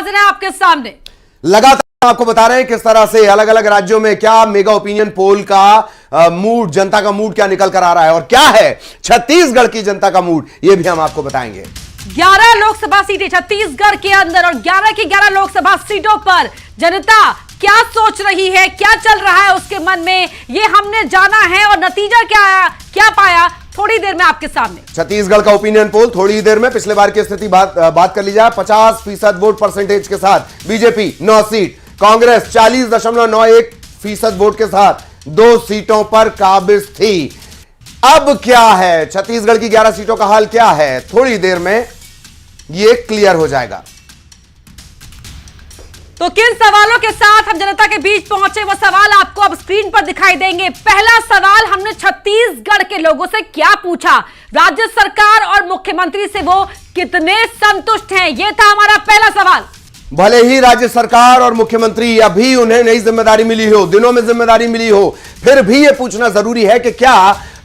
हाजिर है आपके सामने। लगातार आपको बता रहे हैं किस तरह से अलग अलग राज्यों में क्या मेगा ओपिनियन पोल का मूड, जनता का मूड क्या निकल कर आ रहा है और क्या है छत्तीसगढ़ की जनता का मूड, यह भी हम आपको बताएंगे। 11 लोकसभा सीटें छत्तीसगढ़ के अंदर और 11 की 11 लोकसभा सीटों पर जनता क्या सोच रही है, क्या चल रहा है उसके मन में, ये हमने जाना है और नतीजा क्या आया, क्या पाया, थोड़ी देर में आपके सामने। छत्तीसगढ़ का ओपिनियन पोल थोड़ी देर में। पिछले बार की स्थिति बात कर ली जाए, 50% वोट परसेंटेज के साथ बीजेपी 9 सीट, कांग्रेस 40.91% वोट के साथ 2 सीटों पर काबिज थी। अब क्या है, छत्तीसगढ़ की 11 सीटों का हाल क्या है, थोड़ी देर में यह क्लियर हो जाएगा। तो किन सवालों के साथ हम जनता के बीच पहुंचे, वो सवाल आपको अब स्क्रीन पर दिखाई देंगे। पहला सवाल हमने छत्तीसगढ़ के लोगों से क्या पूछा, राज्य सरकार और मुख्यमंत्री से वो कितने संतुष्ट हैं, यह था हमारा पहला सवाल। भले ही राज्य सरकार और मुख्यमंत्री अभी उन्हें नई जिम्मेदारी मिली हो, दिनों में जिम्मेदारी मिली हो, फिर भी यह पूछना जरूरी है कि क्या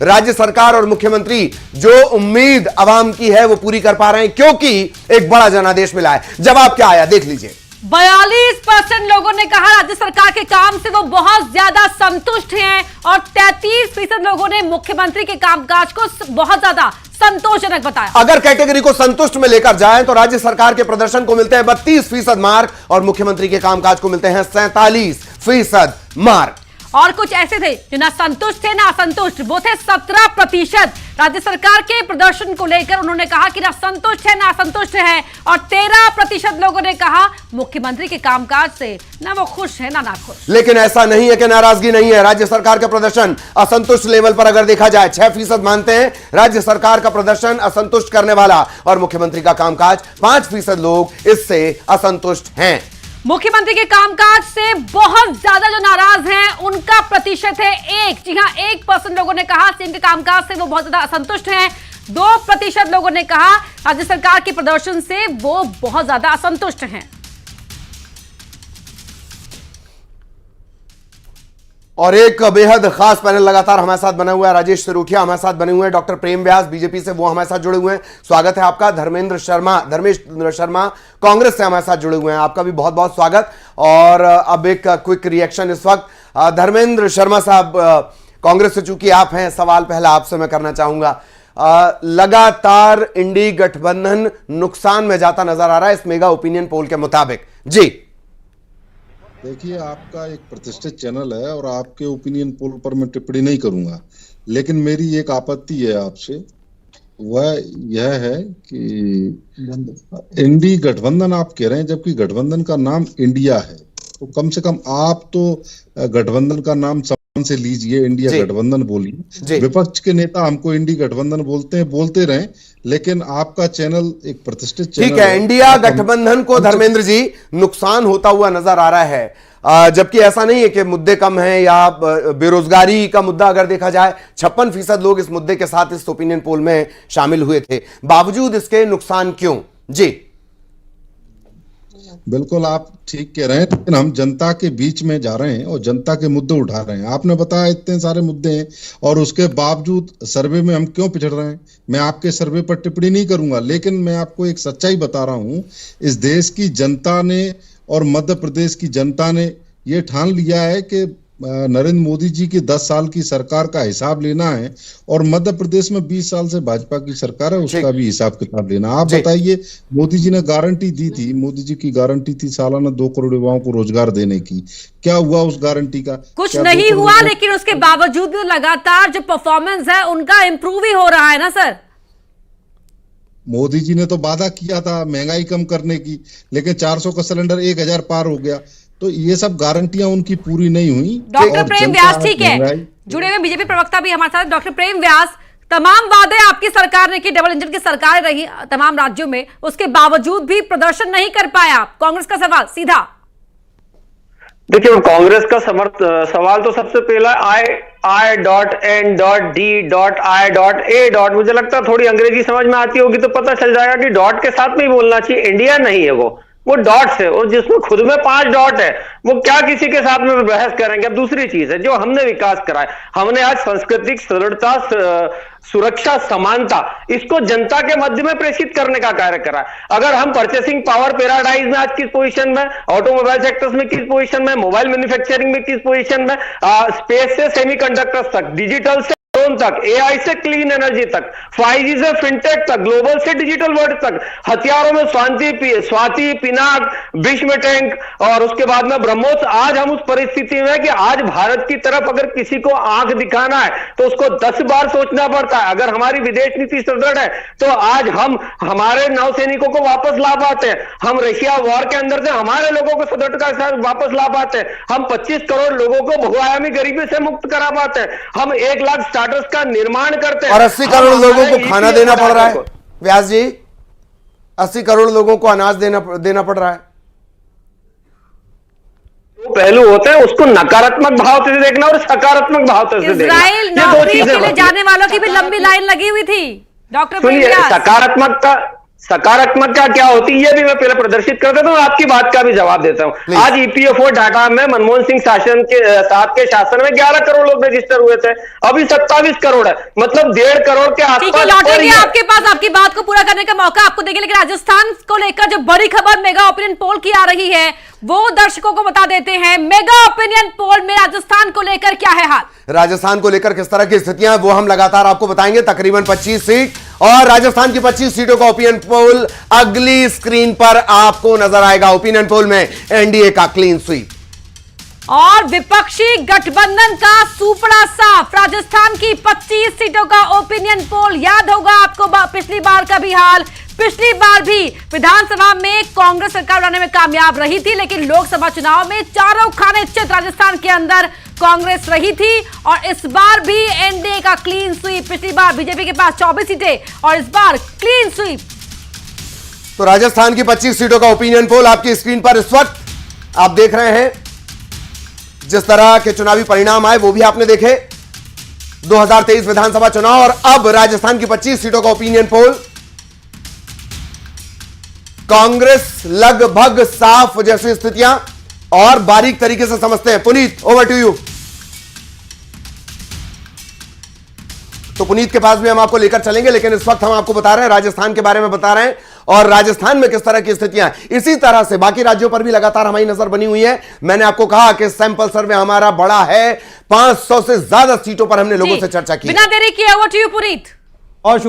राज्य सरकार और मुख्यमंत्री जो उम्मीद आवाम की है वो पूरी कर पा रहे हैं, क्योंकि एक बड़ा जनादेश मिला है। जवाब क्या आया देख लीजिए। 42% लोगों ने कहा राज्य सरकार के काम से वो बहुत ज्यादा संतुष्ट हैं और 33% लोगों ने मुख्यमंत्री के कामकाज को बहुत ज्यादा संतोषजनक बताया। अगर कैटेगरी को संतुष्ट में लेकर जाएं तो राज्य सरकार के प्रदर्शन को मिलते हैं 32% मार्क और मुख्यमंत्री के कामकाज को मिलते हैं 47% मार्क। और कुछ ऐसे थे जो ना संतुष्ट थे ना असंतुष्ट, वो थे 17% राज्य सरकार के प्रदर्शन को लेकर उन्होंने कहा कि ना संतुष्ट है ना असंतुष्ट है, और 13% लोगों ने कहा मुख्यमंत्री के कामकाज से ना वो खुश है ना नाखुश। लेकिन ऐसा नहीं है कि नाराजगी नहीं है। राज्य सरकार का प्रदर्शन असंतुष्ट लेवल पर अगर देखा जाए 6% मानते हैं राज्य सरकार का प्रदर्शन असंतुष्ट करने वाला, और मुख्यमंत्री का कामकाज 5% लोग इससे असंतुष्ट हैं। मुख्यमंत्री के कामकाज से बहुत ज्यादा जो नाराज हैं उनका प्रतिशत है 1। जी हां, 1% लोगों ने कहा इनके कामकाज से वो बहुत ज्यादा असंतुष्ट हैं। 2% लोगों ने कहा राज्य सरकार के प्रदर्शन से वो बहुत ज्यादा असंतुष्ट हैं। और एक बेहद खास पैनल लगातार हमारे साथ बना हुआ है। राजेश सिरोठिया हमारे साथ बने हुए हैं, डॉक्टर प्रेम व्यास बीजेपी से वो हमारे साथ जुड़े हुए हैं, स्वागत है आपका। धर्मेंद्र शर्मा कांग्रेस से हमारे साथ जुड़े हुए हैं, आपका भी बहुत बहुत स्वागत। और अब एक क्विक रिएक्शन इस वक्त धर्मेंद्र शर्मा साहब, कांग्रेस से चूंकि आप हैं, सवाल पहला आपसे मैं करना चाहूंगा। लगातार इंडी गठबंधन नुकसान में जाता नजर आ रहा है इस मेगा ओपिनियन पोल के मुताबिक। जी देखिए, आपका एक प्रतिष्ठित चैनल है और आपके ओपिनियन पोल पर मैं टिप्पणी नहीं करूंगा, लेकिन मेरी एक आपत्ति है आपसे, वह यह है कि इंडी गठबंधन आप कह रहे हैं जबकि गठबंधन का नाम इंडिया है। तो कम से कम आप तो गठबंधन का नाम सम्मान से लीजिए, इंडिया गठबंधन बोलिए। विपक्ष के नेता हमको इंडी गठबंधन बोलते हैं, बोलते रहें, लेकिन आपका चैनल एक प्रतिष्ठित चैनल ठीक है। इंडिया गठबंधन को धर्मेंद्र जी नुकसान होता हुआ नजर आ रहा है, जबकि ऐसा नहीं है कि मुद्दे कम हैं या बेरोजगारी का मुद्दा अगर देखा जाए 56% लोग इस मुद्दे के साथ इस ओपिनियन पोल में शामिल हुए थे, बावजूद इसके नुकसान क्यों? जी बिल्कुल आप ठीक कह रहे हैं, लेकिन हम जनता के बीच में जा रहे हैं और जनता के मुद्दे उठा रहे हैं। आपने बताया इतने सारे मुद्दे हैं और उसके बावजूद सर्वे में हम क्यों पिछड़ रहे हैं। मैं आपके सर्वे पर टिप्पणी नहीं करूंगा, लेकिन मैं आपको एक सच्चाई बता रहा हूं। इस देश की जनता ने और मध्य प्रदेश की जनता ने ये ठान लिया है कि नरेंद्र मोदी जी की 10 साल की सरकार का हिसाब लेना है और मध्य प्रदेश में 20 साल से भाजपा की सरकार है उसका भी हिसाब किताब लेना। आप बताइए, मोदी जी ने गारंटी दी थी, मोदी जी की गारंटी थी सालाना 2 करोड़ युवाओं को रोजगार देने की। क्या हुआ उस गारंटी का? कुछ नहीं हुआ, लेकिन उसके बावजूद लगातार जो परफॉर्मेंस है उनका इंप्रूव ही हो रहा है ना सर। मोदी जी ने तो वादा किया था महंगाई कम करने की, लेकिन 400 का सिलेंडर 1000 पार हो गया। तो ये सब गारंटियां उनकी पूरी नहीं हुई। डॉक्टर प्रेम व्यास, ठीक है, जुड़े हुए बीजेपी प्रवक्ता भी हमारे साथ। डॉक्टर प्रेम व्यास, तमाम वादे आपकी सरकार ने की, डबल इंजन की सरकार रही तमाम राज्यों में, उसके बावजूद भी प्रदर्शन नहीं कर पाया। कांग्रेस का सवाल सीधा। देखिए, कांग्रेस का सवाल तो सबसे पहला I.N.D.I.A. मुझे लगता है थोड़ी अंग्रेजी समझ में आती होगी तो पता चल जाएगा कि डॉट के साथ में ही बोलना चाहिए, इंडिया नहीं है वो। वो डॉट्स है, और जिसमें खुद में 5 डॉट है, वो क्या किसी के साथ में बहस करेंगे। अब दूसरी चीज है जो हमने विकास करा है, हमने आज सांस्कृतिक सुदृढ़ता, सुरक्षा, समानता, इसको जनता के मध्य में प्रेषित करने का कार्य करा है। अगर हम परचेसिंग पावर पैराडाइज में आज किस पोजीशन में, ऑटोमोबाइल सेक्टर्स में किस पोजीशन में, मोबाइल मैन्युफैक्चरिंग में किस पोजीशन में, स्पेस से सेमीकंडक्टर्स तक, डिजिटल से ड्रोन तक, एआई से क्लीन एनर्जी तक, 5G से फिनटेक तक, ग्लोबल से डिजिटल वर्ल्ड तक, हथियारों में स्वाति, पिनाक, भीष्म टैंक, और उसके बाद में ब्रह्मोस। आज हम उस परिस्थिति में कि आज भारत की तरफ अगर किसी को आंख दिखाना है तो उसको 10 बार सोचना पड़ता है। अगर हमारी विदेश नीति सुदृढ़ है तो आज हम हमारे नौसैनिकों को वापस ला पाते हैं, हम रशिया वॉर के अंदर से हमारे लोगों को सुदृढ़ता के साथ वापस ला पाते हैं, हम 25 करोड़ लोगों को बहुआयामी गरीबी से मुक्त करा पाते हैं, हम 1 लाख स्टार्टअप्स का निर्माण करते हैं, और 80 करोड़ लोगों को खाना देना पड़ रहा है। व्यास जी, 80 करोड़ लोगों को अनाज देना पड़ रहा है। तो पहलू होते हैं, उसको नकारात्मक भाव से देखना और सकारात्मक भाव से देखना। इजराइल नौकरी के लिए जाने वालों की भी लंबी लाइन लगी हुई थी। डॉक्टर सुनिए, सकारात्मक का क्या होती है, ये भी मैं पहले प्रदर्शित कर देता हूं, आपकी बात का भी जवाब देता हूं। आज ईपीएफओ डाटा में मनमोहन सिंह शासन के साथ के शासन में 11 करोड़ लोग रजिस्टर हुए थे, अभी 27 करोड़ है, मतलब 1.5 करोड़ के आसपास। लौटेंगे आपके पास, आपकी बात को पूरा करने का मौका आपको देंगे, लेकिन राजस्थान को लेकर जो बड़ी खबर मेगा ओपिनियन पोल की आ रही है वो दर्शकों को बता देते हैं। मेगा ओपिनियन पोल में राजस्थान को लेकर क्या है हाल, राजस्थान को लेकर किस तरह की स्थितियां हैं वो हम लगातार आपको बताएंगे। तकरीबन 25 सीट और राजस्थान की 25 सीटों का ओपिनियन पोल अगली स्क्रीन पर आपको नजर आएगा। ओपिनियन पोल में एनडीए का क्लीन स्वीप और विपक्षी गठबंधन का सुपड़ा साफ। राजस्थान की 25 सीटों का ओपिनियन पोल, याद होगा आपको पिछली बार का भी हाल। पिछली बार भी विधानसभा में कांग्रेस सरकार बनाने में कामयाब रही थी, लेकिन लोकसभा चुनाव में चारों खाने चित राजस्थान के अंदर कांग्रेस रही थी। और इस बार भी एनडीए का क्लीन स्वीप। पिछली बार बीजेपी के पास 24 सीटें और इस बार क्लीन स्वीप। तो राजस्थान की 25 सीटों का ओपिनियन पोल आपकी स्क्रीन पर इस वक्त आप देख रहे हैं। जिस तरह के चुनावी परिणाम आए वो भी आपने देखे, 2023 विधानसभा चुनाव और अब राजस्थान की 25 सीटों का ओपिनियन पोल। कांग्रेस लगभग साफ जैसी स्थितियां और बारीक तरीके से समझते हैं। Puneet, over to you. तो पुनीत के पास भी हम आपको लेकर चलेंगे, लेकिन इस वक्त हम आपको बता रहे हैं, राजस्थान के बारे में बता रहे हैं और राजस्थान में किस तरह की स्थितियां हैं। इसी तरह से बाकी राज्यों पर भी लगातार हमारी नजर बनी हुई है। मैंने आपको कहा कि सैंपल सर्वे हमारा बड़ा है, 500 से ज्यादा सीटों पर हमने लोगों से चर्चा की। बिना देरी किए ओवर टू यू पुनीत। बहुत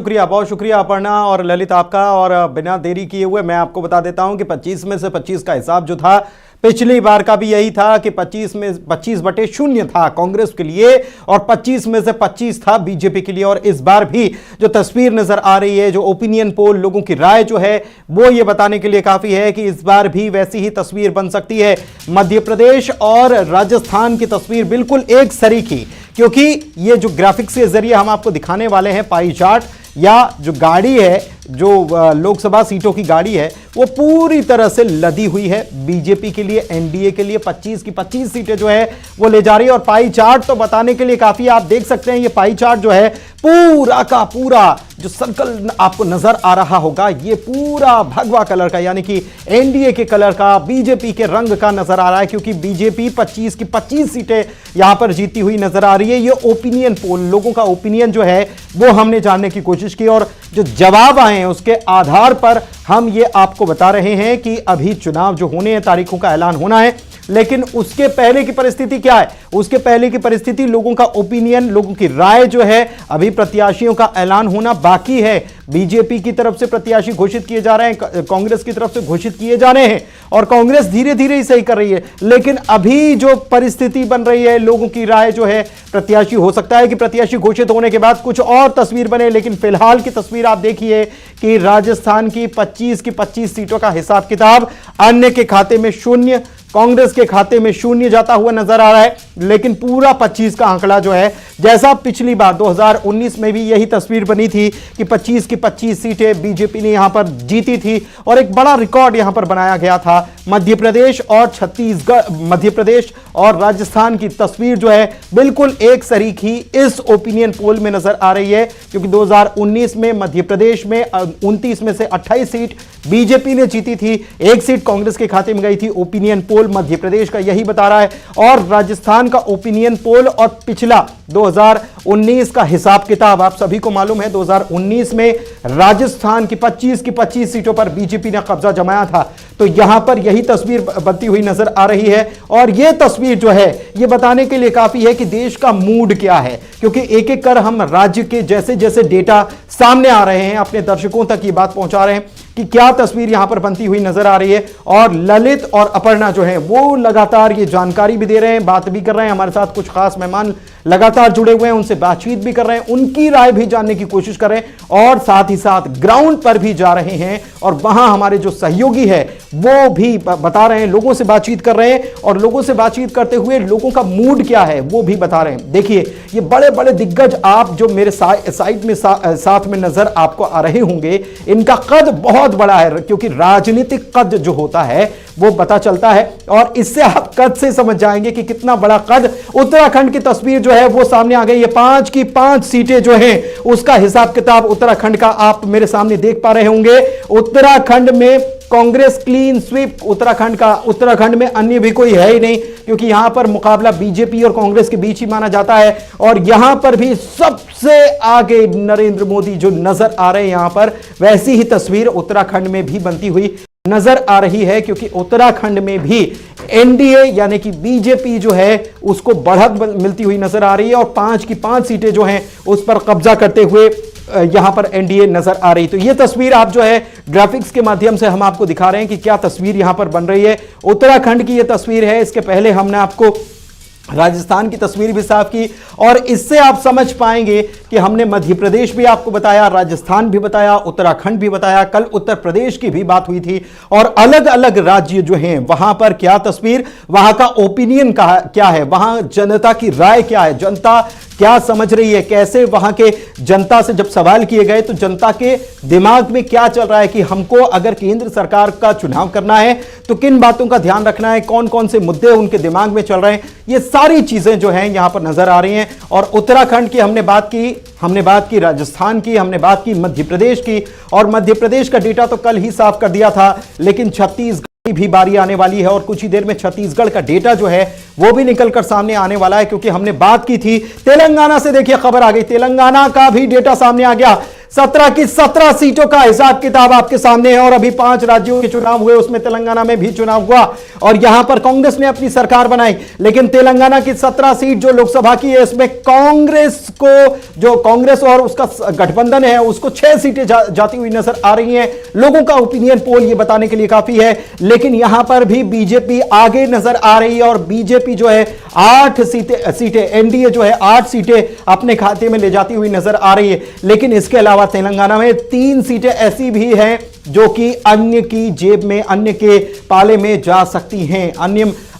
शुक्रिया अपर्णा और ललित आपका। और बिना देरी किए हुए मैं आपको बता देता हूं कि 25 में से 25 का हिसाब जो था पिछली बार का भी यही था कि 25 में 25/0 था कांग्रेस के लिए और 25 में से 25 था बीजेपी के लिए। और इस बार भी जो तस्वीर नजर आ रही है, जो ओपिनियन पोल, लोगों की राय जो है वो ये बताने के लिए काफी है कि इस बार भी वैसी ही तस्वीर बन सकती है। मध्य प्रदेश और राजस्थान की तस्वीर बिल्कुल एक सरीखी, क्योंकि ये जो ग्राफिक्स के जरिए हम आपको दिखाने वाले हैं पाई चार्ट, या जो गाड़ी है, जो लोकसभा सीटों की गाड़ी है, वो पूरी तरह से लदी हुई है बीजेपी के लिए, एनडीए के लिए। 25 की 25 सीटें जो है वो ले जा रही है। और पाई चार्ट तो बताने के लिए काफी, आप देख सकते हैं ये पाई चार्ट जो है पूरा का पूरा जो सर्कल आपको नजर आ रहा होगा, ये पूरा भगवा कलर का, यानी कि एनडीए के कलर का, बीजेपी के रंग का नजर आ रहा है, क्योंकि बीजेपी 25 की 25 सीटें यहां पर जीती हुई नजर आ रही है। ये ओपिनियन पोल, लोगों का ओपिनियन जो है वो हमने जानने की कोशिश की और जो जवाब आए हैं उसके आधार पर हम ये आपको बता रहे हैं कि अभी चुनाव जो होने हैं, तारीखों का ऐलान होना है, लेकिन उसके पहले की परिस्थिति क्या है? उसके पहले की परिस्थिति, लोगों का ओपिनियन, लोगों की राय जो है, अभी प्रत्याशियों का ऐलान होना बाकी है। बीजेपी की तरफ से प्रत्याशी घोषित किए जा रहे हैं, कांग्रेस की तरफ से घोषित किए जा रहे हैं और कांग्रेस धीरे धीरे ही सही कर रही है। लेकिन अभी जो परिस्थिति बन रही है, लोगों की राय जो है, प्रत्याशी, हो सकता है कि प्रत्याशी घोषित होने के बाद कुछ और तस्वीर बने, लेकिन फिलहाल की तस्वीर आप देखिए कि राजस्थान की 25 सीटों का हिसाब किताब अन्य के खाते में 0, कांग्रेस के खाते में शून्य जाता हुआ नजर आ रहा है। लेकिन पूरा 25 का आंकड़ा जो है, जैसा पिछली बार 2019 में भी यही तस्वीर बनी थी कि 25 की 25 सीटें बीजेपी ने यहां पर जीती थी और एक बड़ा रिकॉर्ड यहां पर बनाया गया था। मध्य प्रदेश और छत्तीसगढ़, मध्य प्रदेश और राजस्थान की तस्वीर जो है बिल्कुल एक सरीखी इस ओपिनियन पोल में नजर आ रही है, क्योंकि 2019 में मध्य प्रदेश में 29 में से 28 सीट बीजेपी ने जीती थी, एक सीट कांग्रेस के खाते में गई थी। ओपिनियन पोल मध्य प्रदेश का यही बता रहा है। और राजस्थान का ओपिनियन पोल और पिछला 2019 का हिसाब किताब आप सभी को मालूम है। 2019 में राजस्थान की 25 सीटों पर बीजेपी ने कब्जा जमाया था। तो यहां पर यही तस्वीर बनती हुई नजर आ रही है और यह तस्वीर जो है यह बताने के लिए काफी है कि देश का मूड क्या है, क्योंकि एक एक कर हम राज्य के जैसे जैसे डेटा सामने आ रहे हैं अपने दर्शकों तक ये बात पहुंचा रहे हैं कि क्या तस्वीर यहां पर बनती हुई नजर आ रही है। और ललित और अपर्णा जो है वो लगातार ये जानकारी भी दे रहे हैं, बात भी कर रहे हैं। हमारे साथ कुछ खास मेहमान लगातार जुड़े हुए हैं, उनसे बातचीत भी कर रहे हैं, उनकी राय भी जानने की कोशिश कर रहे हैं और साथ ही साथ ग्राउंड पर भी जा रहे हैं और वहां हमारे जो सहयोगी है वो भी बता रहे हैं, लोगों से बातचीत कर रहे हैं और लोगों से बातचीत करते हुए लोगों का मूड क्या है वो भी बता रहे हैं। देखिए, ये बड़े बड़े दिग्गज आप जो मेरे साइड में साथ में नजर आपको आ रहे होंगे, इनका कद बहुत बड़ा है, क्योंकि राजनीतिक कद जो होता है वो पता चलता है और इससे आप कद से समझ जाएंगे कि कितना बड़ा कद। उत्तराखंड की तस्वीर जो है वो सामने आ गई। ये 5 की 5 सीटें जो हैं उसका हिसाब किताब उत्तराखंड का आप मेरे सामने देख पा रहे होंगे। उत्तराखंड में कांग्रेस क्लीन स्वीप उत्तराखंड का, उत्तराखंड में अन्य भी कोई है ही नहीं, क्योंकि यहां पर मुकाबला बीजेपी और कांग्रेस के बीच ही माना जाता है। और यहां पर भी सबसे आगे नरेंद्र मोदी जो नजर आ रहे हैं यहां पर, वैसी ही तस्वीर उत्तराखंड में भी बनती हुई नजर आ रही है, क्योंकि उत्तराखंड में भी एनडीए यानी कि बीजेपी जो है उसको बढ़त मिलती हुई नजर आ रही है और 5 की 5 सीटें जो हैं उस पर कब्जा करते हुए यहां पर एनडीए नजर आ रही। तो यह तस्वीर आप जो है ग्राफिक्स के माध्यम से हम आपको दिखा रहे हैं कि क्या तस्वीर यहां पर बन रही है। उत्तराखंड की यह तस्वीर है। इसके पहले हमने आपको राजस्थान की तस्वीर भी साफ की और इससे आप समझ पाएंगे कि हमने मध्य प्रदेश भी आपको बताया, राजस्थान भी बताया, उत्तराखंड भी बताया, कल उत्तर प्रदेश की भी बात हुई थी और अलग अलग राज्य जो हैं वहां पर क्या तस्वीर, वहां का ओपिनियन क्या है, वहां जनता की राय क्या है, जनता क्या समझ रही है, कैसे वहां के जनता से जब सवाल किए गए तो जनता के दिमाग में क्या चल रहा है कि हमको अगर केंद्र सरकार का चुनाव करना है तो किन बातों का ध्यान रखना है, कौन कौन से मुद्दे उनके दिमाग में चल रहे हैं, ये सारी चीजें जो हैं यहां पर नजर आ रही हैं। और उत्तराखंड की हमने बात की, राजस्थान की हमने बात की, मध्य प्रदेश की, और मध्य प्रदेश का डेटा तो कल ही साफ कर दिया था, लेकिन छत्तीसगढ़ की भी बारी आने वाली है और कुछ ही देर में छत्तीसगढ़ का डेटा जो है वो भी निकलकर सामने आने वाला है, क्योंकि हमने बात की थी तेलंगाना से। देखिए खबर आ गई, तेलंगाना का भी डेटा सामने आ गया। 17 की 17 सीटों का हिसाब किताब आपके सामने है और अभी 5 राज्यों के चुनाव हुए, उसमें तेलंगाना में भी चुनाव हुआ और यहां पर कांग्रेस ने अपनी सरकार बनाई। लेकिन तेलंगाना की 17 सीट जो लोकसभा की है इसमें कांग्रेस को, जो कांग्रेस और उसका गठबंधन है उसको 6 सीटें जाती हुई नजर आ रही हैं। लोगों का ओपिनियन पोल ये बताने के लिए काफी है। लेकिन यहां पर भी बीजेपी आगे नजर आ रही है और बीजेपी जो है 8 सीटें एनडीए जो है 8 सीटें अपने खाते में ले जाती हुई नजर आ रही है। लेकिन इसके अलावा तेलंगाना में 3 सीटें ऐसी भी हैं जो कि अन्य की जेब में, अन्य के पाले में जा सकती हैं।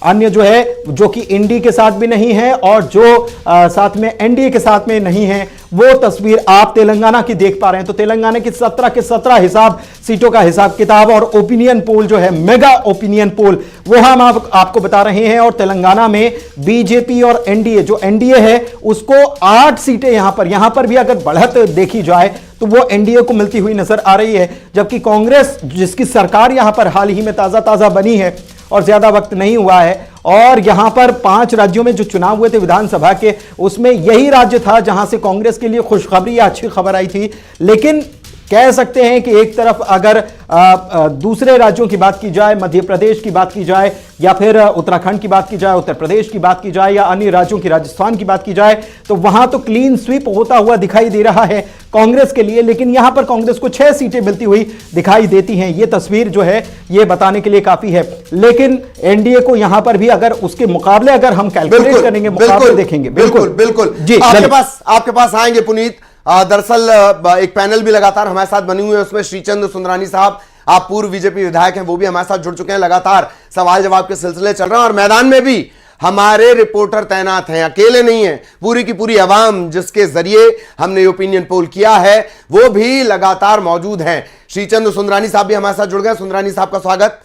अन्य जो है जो कि इंडी के साथ भी नहीं है और जो साथ में एनडीए के साथ में नहीं है, वो तस्वीर आप तेलंगाना की देख पा रहे हैं। तो तेलंगाना की 17 के 17 सीटों का हिसाब किताब और ओपिनियन पोल जो है, मेगा ओपिनियन पोल, वो हम आपको बता रहे हैं। और तेलंगाना में बीजेपी और एनडीए, जो एनडीए है उसको 8 सीटें यहां पर भी अगर बढ़त देखी जाए तो वो एनडीए को मिलती हुई नजर आ रही है, जबकि कांग्रेस जिसकी सरकार यहां पर हाल ही में ताजा बनी है और ज्यादा वक्त नहीं हुआ है, और यहां पर 5 राज्यों में जो चुनाव हुए थे विधानसभा के, उसमें यही राज्य था जहां से कांग्रेस के लिए खुशखबरी या अच्छी खबर आई थी। लेकिन कह सकते हैं कि एक तरफ अगर दूसरे राज्यों की बात की जाए, मध्य प्रदेश की बात की जाए या फिर उत्तराखंड की बात की जाए, उत्तर प्रदेश की बात की जाए या अन्य राज्यों की, राजस्थान की बात की जाए, तो वहां तो क्लीन स्वीप होता हुआ दिखाई दे रहा है कांग्रेस के लिए। लेकिन यहां पर कांग्रेस को 6 सीटें मिलती हुई दिखाई देती हैं। यह तस्वीर जो है ये बताने के लिए काफी है। लेकिन एनडीए को यहां पर भी अगर उसके मुकाबले अगर हम कैलकुलेट करेंगे, मुकाबले देखेंगे, बिल्कुल जी आपके पास आएंगे पुनीत। दरअसल एक पैनल भी लगातार हमारे साथ बनी हुई है, उसमें श्रीचंद्र सुंदरानी साहब आप पूर्व बीजेपी विधायक हैं, वो भी हमारे साथ जुड़ चुके हैं। लगातार सवाल जवाब के सिलसिले चल रहे हैं और मैदान में भी हमारे रिपोर्टर तैनात हैं, अकेले नहीं हैं। पूरी की पूरी आवाम जिसके जरिए हमने ओपिनियन पोल किया है वो भी लगातार मौजूद हैं। श्रीचंद्र सुंदरानी साहब भी हमारे साथ जुड़ गए। सुंदरानी साहब का स्वागत।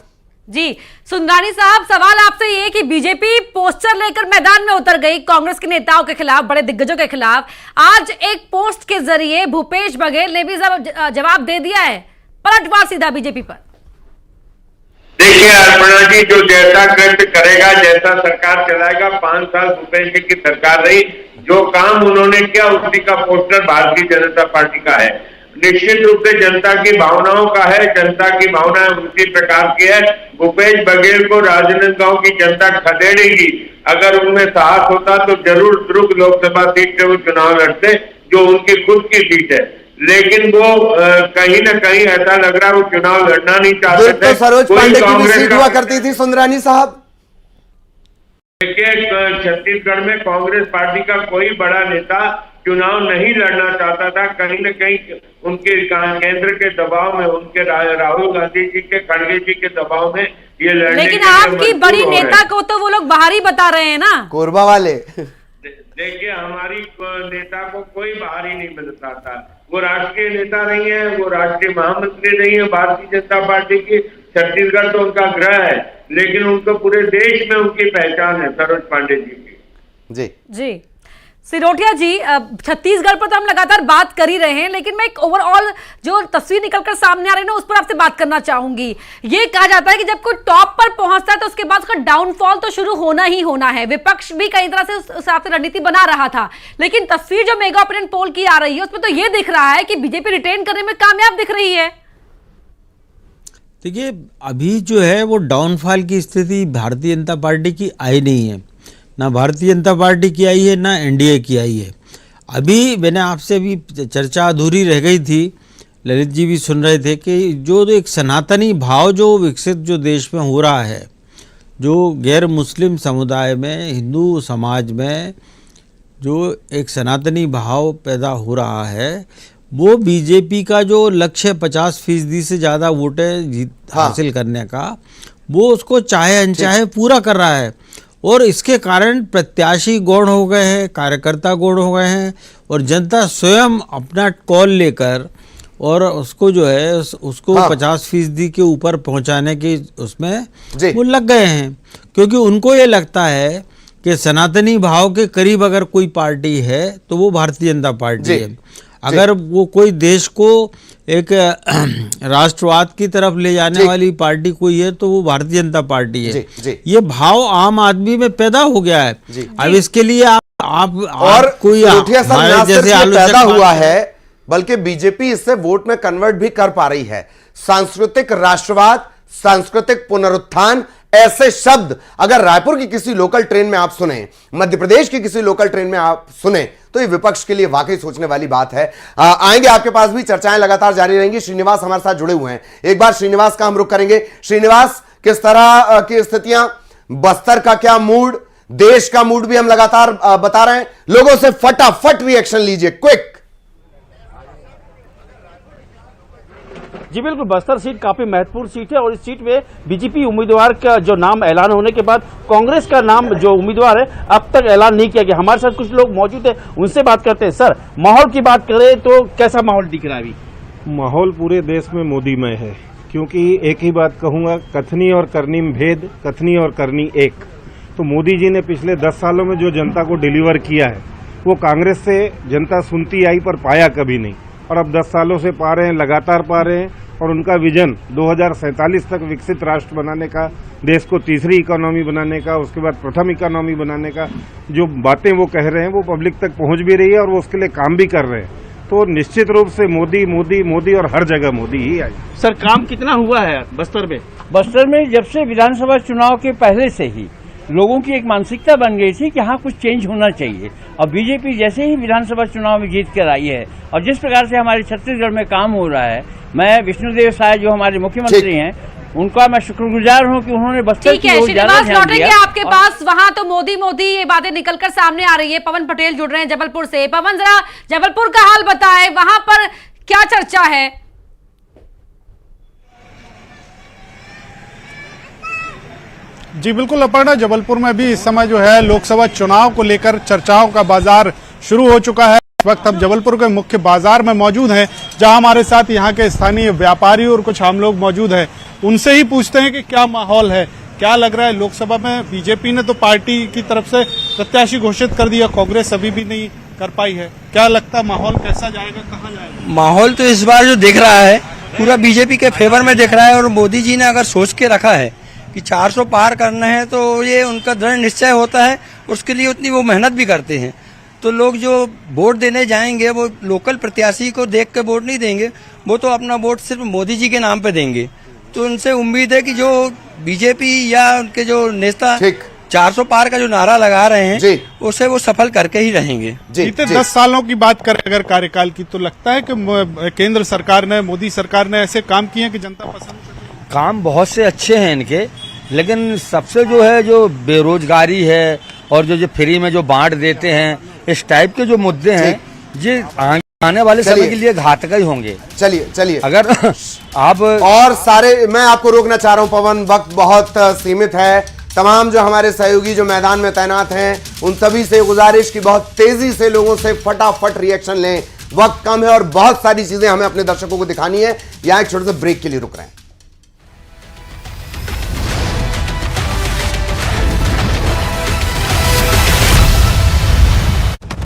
जी सुंदरानी साहब, सवाल आपसे ये कि बीजेपी पोस्टर लेकर मैदान में उतर गई कांग्रेस के नेताओं के खिलाफ, बड़े दिग्गजों के खिलाफ। आज एक पोस्ट के जरिए भूपेश बघेल ने भी जवाब दे दिया है, पलटवार सीधा बीजेपी पर। देखिए अर्पणा जी, जो जैसा कृत्य करेगा, जैसा सरकार चलाएगा, 5 साल भूपेश जी की सरकार रही, जो काम उन्होंने किया उसी का पोस्टर भारतीय जनता पार्टी का है। निश्चित रूप से जनता की भावनाओं का है, जनता की भावनाएं उसी प्रकार की है। भूपेश बघेल को राजनांदगांव की जनता खदेड़ेगी। अगर उनमें साहस होता तो जरूर दुर्ग लोकसभा सीट से वो चुनाव लड़ते, जो उनकी खुद की सीट है। लेकिन वो कहीं ना कहीं ऐसा लग रहा है वो चुनाव लड़ना नहीं चाहते थे। तो सरोज पांडे की भी सीट हुआ करती थी सुंदरानी साहब। देखिए छत्तीसगढ़ में कांग्रेस पार्टी का कोई बड़ा नेता चुनाव नहीं लड़ना चाहता था। कहीं न कहीं उनके केंद्र के दबाव में, उनके राहुल गांधी जी के, खड़गे जी के दबाव में ये लड़ने। लेकिन आपकी बड़ी नेता को तो वो लोग बाहर ही बता रहे हैं ना, कोरबा वाले। देखिए हमारी नेता को कोई बाहर ही नहीं मिलता था। वो राष्ट्रीय नेता नहीं है, वो राष्ट्रीय महामंत्री नहीं है भारतीय जनता पार्टी की। छत्तीसगढ़ तो उनका गृह है, लेकिन उनको पूरे देश में उनकी पहचान है सरोज पांडे जी की। जी जी सिरोठिया जी, छत्तीसगढ़ पर तो हम लगातार बात कर ही रहे हैं, लेकिन मैं एक ओवरऑल जो तस्वीर निकलकर सामने आ रही है ना, उस पर आपसे बात करना चाहूंगी। ये कहा जाता है कि जब कोई टॉप पर पहुंचता है तो उसके बाद उसका डाउनफॉल तो शुरू होना ही होना है। विपक्ष भी कई तरह से उस हिसाब से रणनीति बना रहा था, लेकिन तस्वीर जो मेगा ओपिनियन पोल की आ रही है उसमें तो ये दिख रहा है कि बीजेपी रिटेन करने में कामयाब दिख रही है। देखिए अभी जो है वो डाउनफॉल की स्थिति भारतीय जनता पार्टी की आई नहीं है, ना भारतीय जनता पार्टी की आई है, ना एनडीए की आई है। अभी मैंने आपसे भी चर्चा अधूरी रह गई थी, ललित जी भी सुन रहे थे कि जो एक सनातनी भाव जो विकसित जो देश में हो रहा है, जो गैर मुस्लिम समुदाय में, हिंदू समाज में जो एक सनातनी भाव पैदा हो रहा है, वो बीजेपी का जो लक्ष्य 50% से ज़्यादा वोटें हासिल करने का, वो उसको चाहे अनचाहे पूरा कर रहा है। और इसके कारण प्रत्याशी गौण हो गए हैं, कार्यकर्ता गौण हो गए हैं, और जनता स्वयं अपना कॉल लेकर और उसको जो है उसको 50% के ऊपर पहुंचाने के उसमें वो लग गए हैं। क्योंकि उनको ये लगता है कि सनातनी भाव के करीब अगर कोई पार्टी है तो वो भारतीय जनता पार्टी है। अगर वो कोई देश को एक राष्ट्रवाद की तरफ ले जाने वाली पार्टी कोई है तो वो भारतीय जनता पार्टी है। ये भाव आम आदमी में पैदा हो गया है। अब इसके लिए आप और कोई जैसे पैदा हुआ है, बल्कि बीजेपी इससे वोट में कन्वर्ट भी कर पा रही है। सांस्कृतिक राष्ट्रवाद, सांस्कृतिक पुनरुत्थान, ऐसे शब्द अगर रायपुर की किसी लोकल ट्रेन में आप सुने, मध्य प्रदेश की किसी लोकल ट्रेन में आप सुने, तो ये विपक्ष के लिए वाकई सोचने वाली बात है। आएंगे आपके पास भी, चर्चाएं लगातार जारी रहेंगी। श्रीनिवास हमारे साथ जुड़े हुए हैं, एक बार श्रीनिवास का हम रुख करेंगे। श्रीनिवास, किस तरह की स्थितियां, बस्तर का क्या मूड, देश का मूड भी हम लगातार बता रहे हैं, लोगों से फटाफट रिएक्शन लीजिए, क्विक। जी बिल्कुल, बस्तर सीट काफी महत्वपूर्ण सीट है और इस सीट में बीजेपी उम्मीदवार का जो नाम ऐलान होने के बाद कांग्रेस का नाम जो उम्मीदवार है अब तक ऐलान नहीं किया गया। हमारे साथ कुछ लोग मौजूद हैं, उनसे बात करते हैं। सर, माहौल की बात करें तो कैसा माहौल दिख रहा है अभी? माहौल पूरे देश में मोदीमय है, क्योंकि एक ही बात कहूंगा, कथनी और करनी में भेद, कथनी और करनी एक। तो मोदी जी ने पिछले 10 सालों में जो जनता को डिलीवर किया है वो कांग्रेस से जनता सुनती आई पर पाया कभी नहीं, और अब 10 सालों से पा रहे हैं, लगातार पा रहे हैं। और उनका विजन 2047 तक विकसित राष्ट्र बनाने का, देश को तीसरी इकोनॉमी बनाने का, उसके बाद प्रथम इकोनॉमी बनाने का, जो बातें वो कह रहे हैं वो पब्लिक तक पहुंच भी रही है और वो उसके लिए काम भी कर रहे हैं। तो निश्चित रूप से मोदी मोदी मोदी और हर जगह मोदी ही आई। सर, काम कितना हुआ है बस्तर में? बस्तर में जब से विधानसभा चुनाव के पहले से ही लोगों की एक मानसिकता बन गई थी कि हाँ कुछ चेंज होना चाहिए, और बीजेपी जैसे ही विधानसभा चुनाव में जीत कर आई है और जिस प्रकार से हमारे छत्तीसगढ़ में काम हो रहा है, मैं विष्णुदेव साय जो हमारे मुख्यमंत्री हैं उनका मैं शुक्रगुजार हूं कि उन्होंने बस्तर की ओर ज्यादा ध्यान दिया। आपके पास वहां तो मोदी मोदी ये बातें निकलकर सामने आ रही है। पवन पटेल जुड़ रहे हैं जबलपुर से। पवन, जरा जबलपुर का हाल बताएं, वहां पर क्या चर्चा है? जी बिल्कुल अपर्णा, जबलपुर में भी इस समय जो है लोकसभा चुनाव को लेकर चर्चाओं का बाजार शुरू हो चुका है। इस वक्त हम जबलपुर के मुख्य बाजार में मौजूद हैं, जहां हमारे साथ यहाँ के स्थानीय व्यापारी और कुछ आम लोग मौजूद हैं। उनसे ही पूछते हैं कि क्या माहौल है, क्या लग रहा है। लोकसभा में बीजेपी ने तो पार्टी की तरफ से प्रत्याशी घोषित कर दिया, कांग्रेस अभी भी नहीं कर पाई है। क्या लगता है माहौल कैसा जाएगा, कहाँ जाएगा? माहौल तो इस बार जो दिख रहा है पूरा बीजेपी के फेवर में दिख रहा है। और मोदी जी ने अगर सोच के रखा है कि 400 पार करना है तो ये उनका दृढ़ निश्चय होता है, उसके लिए उतनी वो मेहनत भी करते हैं। तो लोग जो वोट देने जाएंगे वो लोकल प्रत्याशी को देख के वोट नहीं देंगे, वो तो अपना वोट सिर्फ मोदी जी के नाम पे देंगे। तो उनसे उम्मीद है कि जो बीजेपी या उनके जो नेता 400 पार का जो नारा लगा रहे हैं उसे वो सफल करके ही रहेंगे। बीते 10 सालों की बात करें अगर कार्यकाल की, तो लगता है कि केंद्र सरकार ने, मोदी सरकार ने ऐसे काम किए कि जनता पसंद। काम बहुत से अच्छे हैं इनके, लेकिन सबसे जो है जो बेरोजगारी है और जो फ्री में जो बांट देते हैं, इस टाइप के जो मुद्दे हैं, ये आने वाले समय के लिए घातक ही होंगे। चलिए अगर आप और सारे, मैं आपको रोकना चाह रहा हूं पवन, वक्त बहुत सीमित है। तमाम जो हमारे सहयोगी जो मैदान में तैनात हैं, उन सभी से गुजारिश की बहुत तेजी से लोगों से फटाफट रिएक्शन लें। वक्त कम है और बहुत सारी चीजें हमें अपने दर्शकों को दिखानी है। यहाँ एक छोटे से ब्रेक के लिए रुक रहे हैं।